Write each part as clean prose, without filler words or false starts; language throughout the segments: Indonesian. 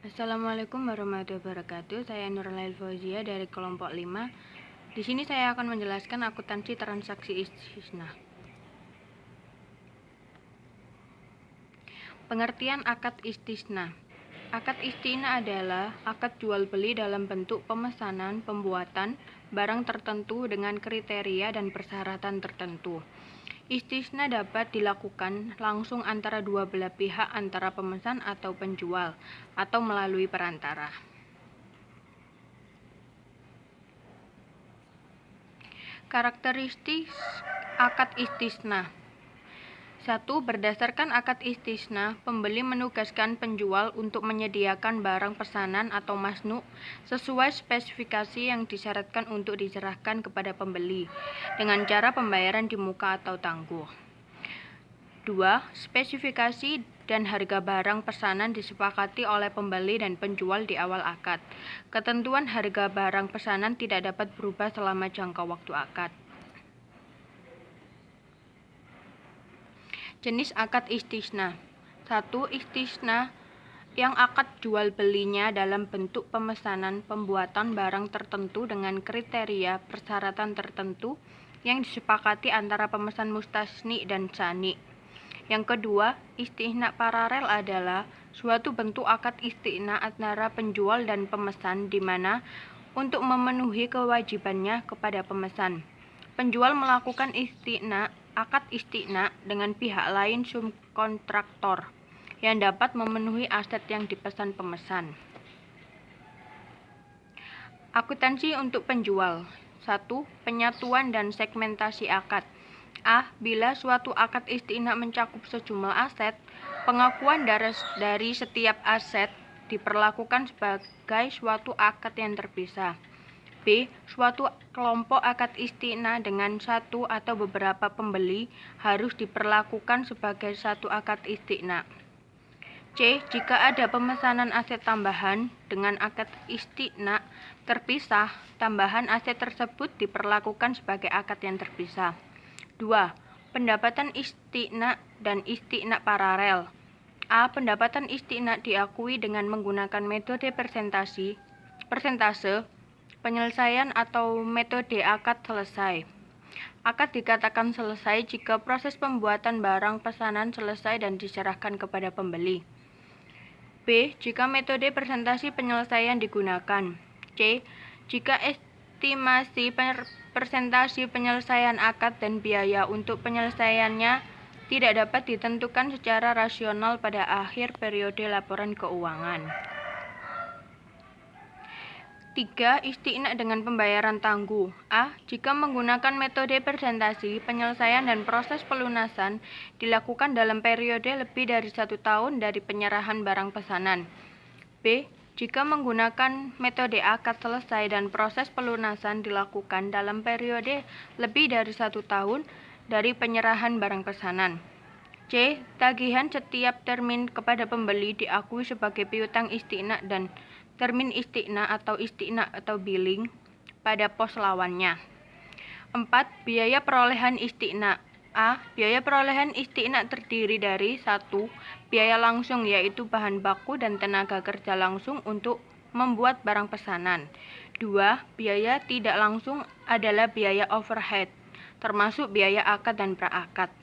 Assalamualaikum warahmatullahi wabarakatuh. Saya Nurlail Fauzia dari kelompok 5. Di sini saya akan menjelaskan akuntansi transaksi istisna. Pengertian akad istisna. Akad istisna adalah akad jual beli dalam bentuk pemesanan pembuatan barang tertentu dengan kriteria dan persyaratan tertentu. Istisna dapat dilakukan langsung antara dua belah pihak, antara pemesan atau penjual, atau melalui perantara. Karakteristik akad istisna. 1. Berdasarkan akad istisna, pembeli menugaskan penjual untuk menyediakan barang pesanan atau masnu sesuai spesifikasi yang disyaratkan untuk diserahkan kepada pembeli dengan cara pembayaran di muka atau tangguh. 2. Spesifikasi dan harga barang pesanan disepakati oleh pembeli dan penjual di awal akad. Ketentuan harga barang pesanan tidak dapat berubah selama jangka waktu akad. Jenis akad istisna. 1. Istisna yang akad jual belinya dalam bentuk pemesanan pembuatan barang tertentu dengan kriteria persyaratan tertentu yang disepakati antara pemesan mustasni dan sani. Yang kedua, istisna paralel adalah suatu bentuk akad istisna antara penjual dan pemesan di mana untuk memenuhi kewajibannya kepada pemesan, penjual melakukan akad istisna dengan pihak lain subkontraktor yang dapat memenuhi aset yang dipesan pemesan. Akuntansi untuk penjual. 1. Penyatuan dan segmentasi akad. A. Bila suatu akad istisna mencakup sejumlah aset, pengakuan dari setiap aset diperlakukan sebagai suatu akad yang terpisah. B. Suatu kelompok akad istisna dengan satu atau beberapa pembeli harus diperlakukan sebagai satu akad istisna. C. Jika ada pemesanan aset tambahan dengan akad istisna terpisah, tambahan aset tersebut diperlakukan sebagai akad yang terpisah. 2. Pendapatan istisna dan istisna paralel. A. Pendapatan istisna diakui dengan menggunakan metode persentase, penyelesaian atau metode akad selesai. Akad dikatakan selesai jika proses pembuatan barang pesanan selesai dan diserahkan kepada pembeli. B. Jika metode persentase penyelesaian digunakan. C. Jika estimasi persentase penyelesaian akad dan biaya untuk penyelesaiannya tidak dapat ditentukan secara rasional pada akhir periode laporan keuangan. 3. Istisna dengan pembayaran tangguh. A. Jika menggunakan metode persentase, penyelesaian dan proses pelunasan dilakukan dalam periode lebih dari 1 tahun dari penyerahan barang pesanan. B. Jika menggunakan metode akad selesai dan proses pelunasan dilakukan dalam periode lebih dari 1 tahun dari penyerahan barang pesanan. C. Tagihan setiap termin kepada pembeli diakui sebagai piutang istisna dan termin istisna atau billing pada pos lawannya. 4. Biaya perolehan istisna. A. Biaya perolehan istisna terdiri dari 1. Biaya langsung yaitu bahan baku dan tenaga kerja langsung untuk membuat barang pesanan. 2. Biaya tidak langsung adalah biaya overhead, termasuk biaya akad dan praakad.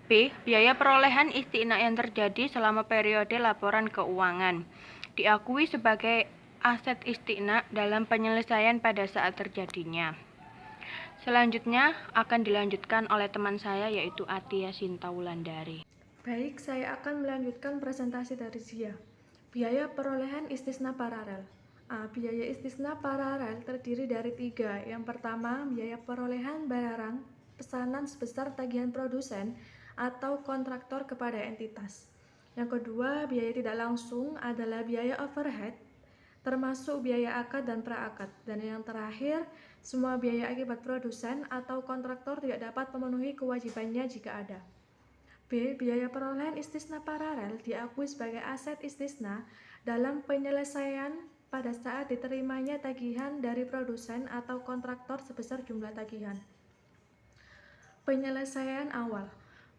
B. Biaya perolehan istisna yang terjadi selama periode laporan keuangan diakui sebagai aset istisna dalam penyelesaian pada saat terjadinya. Selanjutnya akan dilanjutkan oleh teman saya yaitu Atia Sinta Wulandari. Baik, saya akan melanjutkan presentasi dari Zia. Biaya perolehan istisna paralel. Biaya istisna paralel terdiri dari 3. Yang pertama, biaya perolehan barang pesanan sebesar tagihan produsen atau kontraktor kepada entitas. Yang kedua, biaya tidak langsung adalah biaya overhead, termasuk biaya akad dan praakad. Dan yang terakhir, semua biaya akibat produsen atau kontraktor tidak dapat memenuhi kewajibannya jika ada. B. Biaya perolehan istisna paralel diakui sebagai aset istisna dalam penyelesaian pada saat diterimanya tagihan dari produsen atau kontraktor sebesar jumlah tagihan. Penyelesaian awal.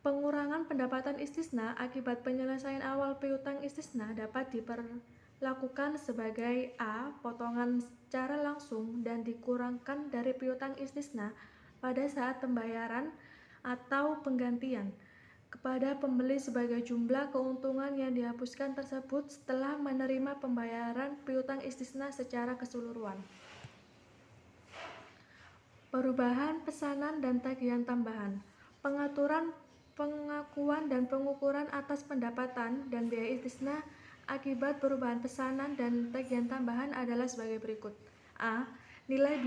Pengurangan pendapatan istisna akibat penyelesaian awal piutang istisna dapat diperlakukan lakukan sebagai A. Potongan secara langsung dan dikurangkan dari piutang istisna pada saat pembayaran atau penggantian kepada pembeli sebagai jumlah keuntungan yang dihapuskan tersebut setelah menerima pembayaran piutang istisna secara keseluruhan. Perubahan pesanan dan tagihan tambahan. Pengaturan pengakuan dan pengukuran atas pendapatan dan biaya istisna akibat perubahan pesanan dan tagihan tambahan adalah sebagai berikut. A. Nilai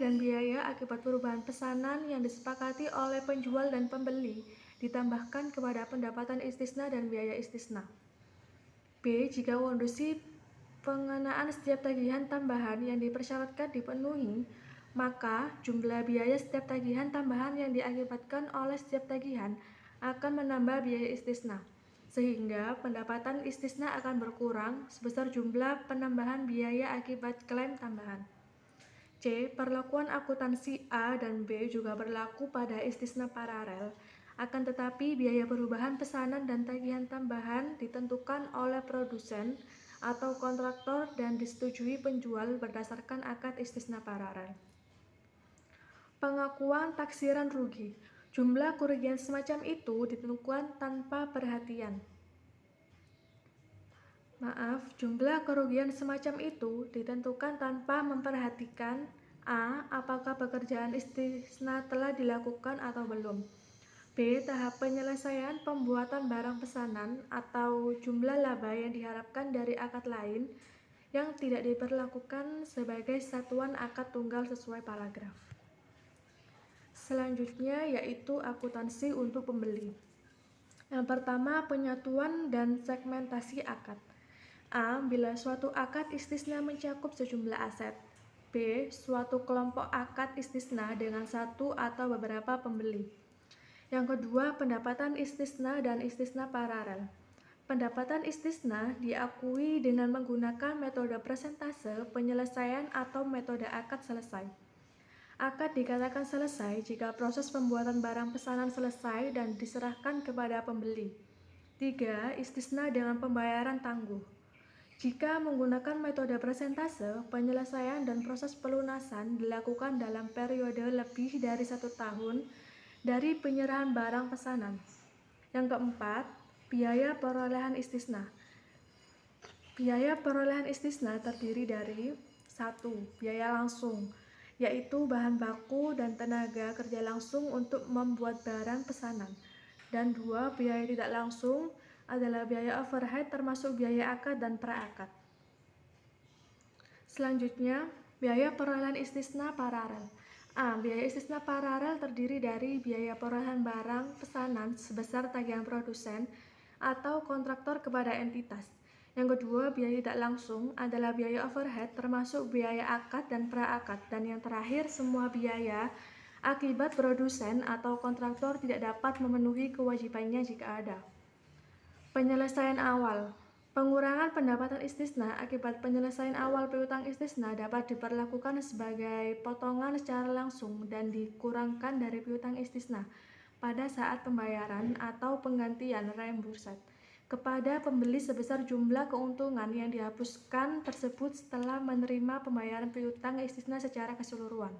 dan biaya akibat perubahan pesanan yang disepakati oleh penjual dan pembeli ditambahkan kepada pendapatan istisna dan biaya istisna. B. Jika kondisi pengenaan setiap tagihan tambahan yang dipersyaratkan dipenuhi, maka jumlah biaya setiap tagihan tambahan yang diakibatkan oleh setiap tagihan akan menambah biaya istisna, sehingga pendapatan istisna akan berkurang sebesar jumlah penambahan biaya akibat klaim tambahan. C. Perlakuan akuntansi A dan B juga berlaku pada istisna paralel. Akan tetapi, biaya perubahan pesanan dan tagihan tambahan ditentukan oleh produsen atau kontraktor dan disetujui penjual berdasarkan akad istisna paralel. Pengakuan taksiran rugi. Jumlah kerugian semacam itu ditentukan tanpa perhatian. Jumlah kerugian semacam itu ditentukan tanpa memperhatikan A. Apakah pekerjaan istisna telah dilakukan atau belum. B. Tahap penyelesaian pembuatan barang pesanan atau jumlah laba yang diharapkan dari akad lain yang tidak diperlakukan sebagai satuan akad tunggal sesuai paragraf. Selanjutnya yaitu akuntansi untuk pembeli. Yang pertama, penyatuan dan segmentasi akad. A. Bila suatu akad istisna mencakup sejumlah aset. B. Suatu kelompok akad istisna dengan satu atau beberapa pembeli. Yang kedua, pendapatan istisna dan istisna paralel. Pendapatan istisna diakui dengan menggunakan metode persentase penyelesaian atau metode akad selesai. Akad dikatakan selesai jika proses pembuatan barang pesanan selesai dan diserahkan kepada pembeli. 3. Istisna dengan pembayaran tangguh. Jika menggunakan metode persentase, penyelesaian dan proses pelunasan dilakukan dalam periode lebih dari 1 tahun dari penyerahan barang pesanan. Yang keempat, biaya perolehan istisna. Biaya perolehan istisna terdiri dari 1. Biaya langsung, yaitu bahan baku dan tenaga kerja langsung untuk membuat barang pesanan. Dan 2. Biaya tidak langsung adalah biaya overhead termasuk biaya akad dan pra-akad. Selanjutnya, biaya perolehan istisna paralel. A. Biaya istisna paralel terdiri dari biaya perolehan barang pesanan sebesar tagihan produsen atau kontraktor kepada entitas. Yang kedua, biaya tidak langsung adalah biaya overhead termasuk biaya akad dan pra-akad. Dan yang terakhir, semua biaya akibat produsen atau kontraktor tidak dapat memenuhi kewajibannya jika ada. Penyelesaian awal. Pengurangan pendapatan istisna akibat penyelesaian awal piutang istisna dapat diperlakukan sebagai potongan secara langsung dan dikurangkan dari piutang istisna pada saat pembayaran atau penggantian reimbursement kepada pembeli sebesar jumlah keuntungan yang dihapuskan tersebut setelah menerima pembayaran piutang istisna secara keseluruhan.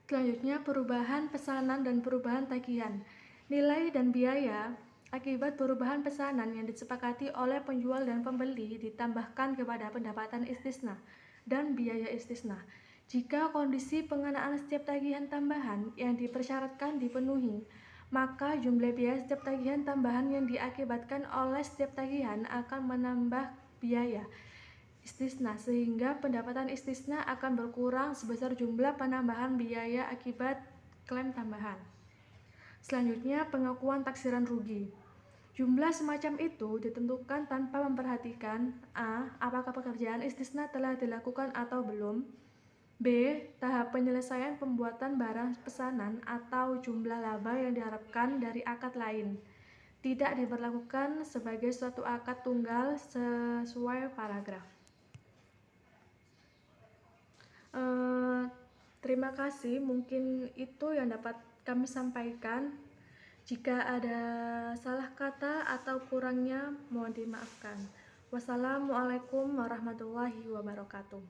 Selanjutnya, perubahan pesanan dan perubahan tagihan. Nilai dan biaya akibat perubahan pesanan yang disepakati oleh penjual dan pembeli ditambahkan kepada pendapatan istisna dan biaya istisna. Jika kondisi pengenaan setiap tagihan tambahan yang dipersyaratkan dipenuhi, maka jumlah biaya setiap tagihan tambahan yang diakibatkan oleh setiap tagihan akan menambah biaya istisna, sehingga pendapatan istisna akan berkurang sebesar jumlah penambahan biaya akibat klaim tambahan. Selanjutnya, pengakuan taksiran rugi. Jumlah semacam itu ditentukan tanpa memperhatikan A. Apakah pekerjaan istisna telah dilakukan atau belum. B. Tahap penyelesaian pembuatan barang pesanan atau jumlah laba yang diharapkan dari akad lain tidak diberlakukan sebagai suatu akad tunggal sesuai paragraf. Terima kasih, mungkin itu yang dapat kami sampaikan. Jika ada salah kata atau kurangnya, mohon dimaafkan. Wassalamualaikum warahmatullahi wabarakatuh.